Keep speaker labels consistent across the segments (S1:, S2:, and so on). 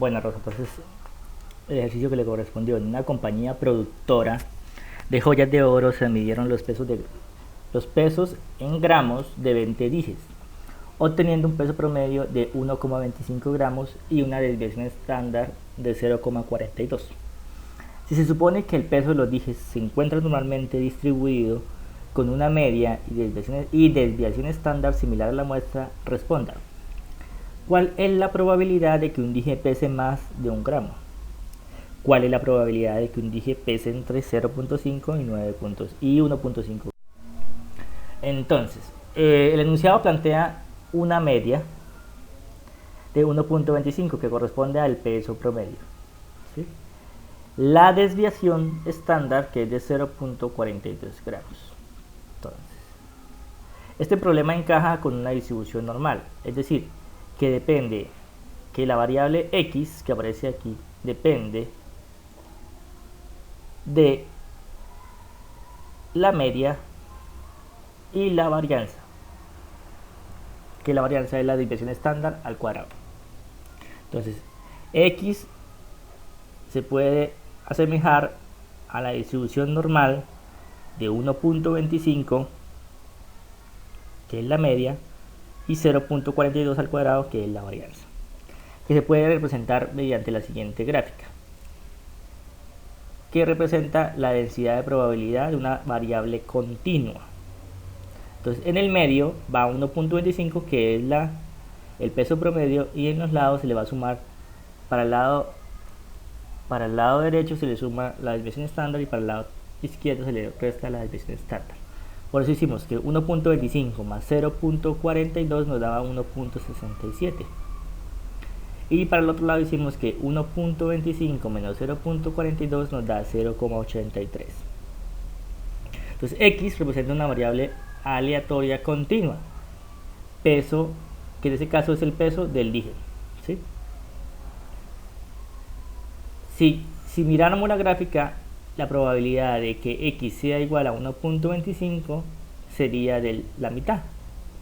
S1: Bueno, Rosa, entonces el ejercicio que le correspondió en una compañía productora de joyas de oro se midieron los pesos en gramos de 20 dijes, obteniendo un peso promedio de 1,25 gramos y una desviación estándar de 0,42. Si se supone que el peso de los dijes se encuentra normalmente distribuido con una media y desviación estándar similar a la muestra, responda: ¿cuál es la probabilidad de que un dije pese más de un gramo? ¿Cuál es la probabilidad de que un dije pese entre 0.5 y 1.5? Entonces, el enunciado plantea una media de 1.25 que corresponde al peso promedio, ¿sí? La desviación estándar, que es de 0.42 gramos. Entonces, este problema encaja con una distribución normal, es decir, que la variable x que aparece aquí depende de la media y la varianza, que la varianza es la desviación estándar al cuadrado. Entonces, x se puede asemejar a la distribución normal de 1.25, que es la media, y 0.42 al cuadrado, que es la varianza, que se puede representar mediante la siguiente gráfica, que representa la densidad de probabilidad de una variable continua. Entonces, en el medio va 1.25, que es el peso promedio, y en los lados se le va a sumar, para el lado derecho se le suma la desviación estándar y para el lado izquierdo se le resta la desviación estándar. Por eso hicimos que 1.25 más 0.42 nos daba 1.67. Y para el otro lado hicimos que 1.25 menos 0.42 nos da 0,83. Entonces x representa una variable aleatoria continua, peso, que en este caso es el peso del dije, ¿sí? Si miráramos la gráfica, la probabilidad de que x sea igual a 1.25 sería de la mitad,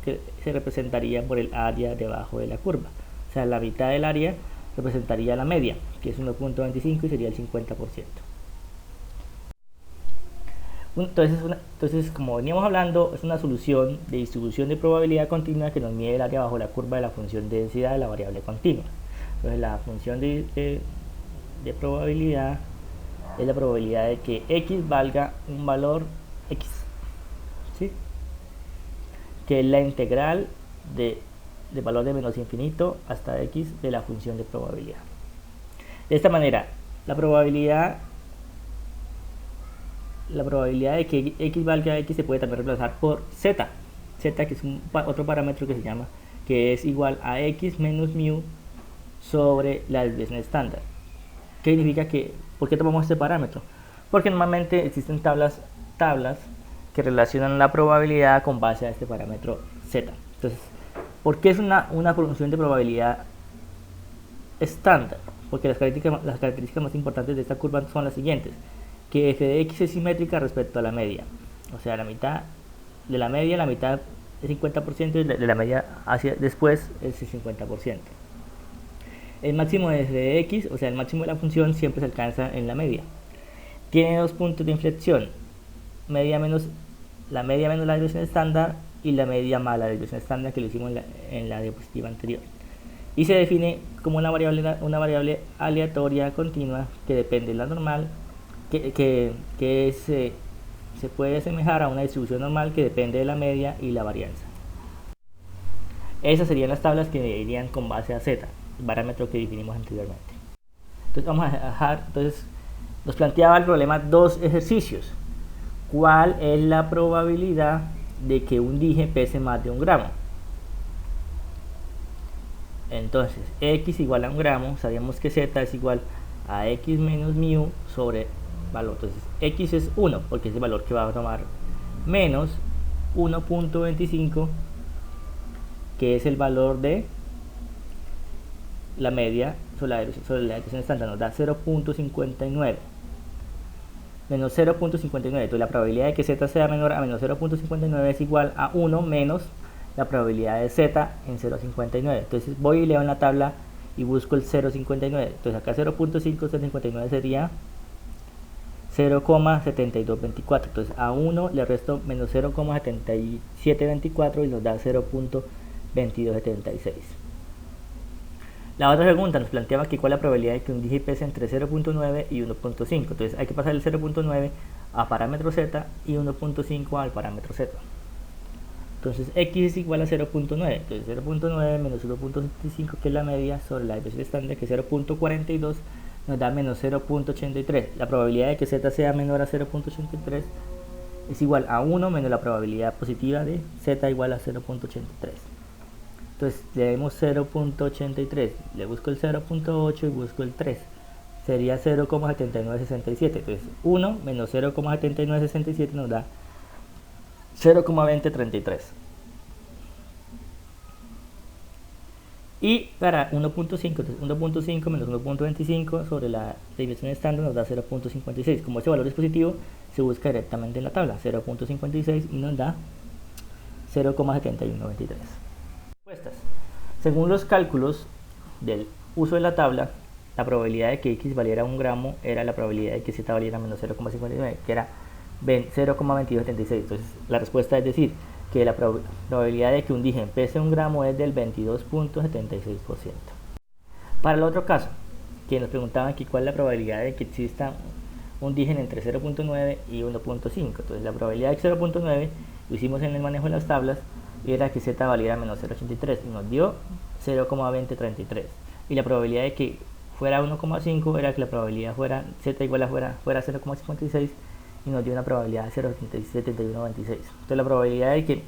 S1: que se representaría por el área debajo de la curva. O sea, la mitad del área representaría la media, que es 1.25, y sería el 50%. Entonces, como veníamos hablando, es una solución de distribución de probabilidad continua que nos mide el área bajo la curva de la función de densidad de la variable continua. Entonces, la función de probabilidad es la probabilidad de que x valga un valor x, ¿sí? Que es la integral del valor de menos infinito hasta x de la función de probabilidad. De esta manera, la probabilidad de que x valga x se puede también reemplazar por z, que es otro parámetro que es igual a x menos mu sobre la desviación estándar. ¿Qué significa por qué tomamos este parámetro? Porque normalmente existen tablas que relacionan la probabilidad con base a este parámetro z. Entonces, ¿por qué es una función de probabilidad estándar? Porque las características más importantes de esta curva son las siguientes: que f de x es simétrica respecto a la media, o sea, la mitad de la media, la mitad es 50%, y de la media hacia después es el 50%. El máximo de f de x, o sea, el máximo de la función, siempre se alcanza en la media. Tiene dos puntos de inflexión: la media menos la desviación estándar y la media más la desviación estándar, que lo hicimos en la diapositiva anterior. Y se define como una variable aleatoria continua que depende de la normal, que se puede asemejar a una distribución normal que depende de la media y la varianza. Esas serían las tablas que irían con base a z, el parámetro que definimos anteriormente. Entonces vamos a dejar, nos planteaba el problema dos ejercicios. ¿Cuál es la probabilidad de que un dije pese más de un gramo? Entonces, x igual a un gramo, sabíamos que z es igual a x menos mu sobre valor. Entonces, x es 1, porque es el valor que va a tomar, menos 1.25, que es el valor de la media sobre la desviación estándar, nos da 0.59. Menos 0.59, entonces la probabilidad de que z sea menor a menos 0.59 es igual a 1 menos la probabilidad de z en 0.59. Entonces voy y leo en la tabla y busco el 0,59. Entonces acá 0.5, 0,59 sería 0,7224. Entonces a 1 le resto menos 0,7724 y nos da 0.2276. La otra pregunta nos planteaba que cuál es la probabilidad de que un dígito pese entre 0.9 y 1.5. Entonces hay que pasar el 0.9 a parámetro z y 1.5 al parámetro z. Entonces x es igual a 0.9. Entonces 0.9 menos 1.75, que es la media, sobre la desviación estándar, que es 0.42, nos da menos 0.83. La probabilidad de que z sea menor a 0.83 es igual a 1 menos la probabilidad positiva de z igual a 0.83. Entonces le demos 0.83, le busco el 0.8 y busco el 3. Sería 0,7967. Entonces 1 menos 0,7967 nos da 0,2033. Y para 1.5, entonces 1.5 menos 1.25 sobre la desviación estándar nos da 0.56. Como este valor es positivo, se busca directamente en la tabla, 0.56, y nos da 0,7193. Respuestas. Según los cálculos del uso de la tabla, la probabilidad de que x valiera 1 gramo era la probabilidad de que z valiera menos 0,59, que era 0,2276. Entonces la respuesta es decir que la probabilidad de que un digen pese 1 gramo es del 22.76%. Para el otro caso, que nos preguntaban que cuál es la probabilidad de que exista un digen entre 0.9 y 1.5. Entonces la probabilidad de 0.9 lo hicimos en el manejo de las tablas, era que z valiera menos 0.83 y nos dio 0,2033. Y la probabilidad de que fuera 1,5 era que la probabilidad fuera z igual a fuera 0,56 y nos dio una probabilidad de 0,7126. Entonces la probabilidad de que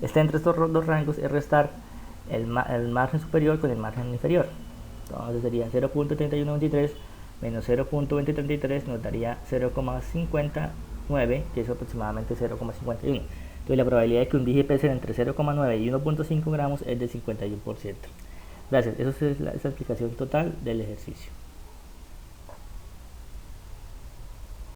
S1: esté entre estos dos rangos es restar el margen superior con el margen inferior. Entonces sería 0.3123 menos 0.2033 nos daría 0,59, que es aproximadamente 0,51. Entonces la probabilidad de que un dígito pese entre 0,9 y 1.5 gramos es del 51%. Gracias, esa es la explicación total del ejercicio.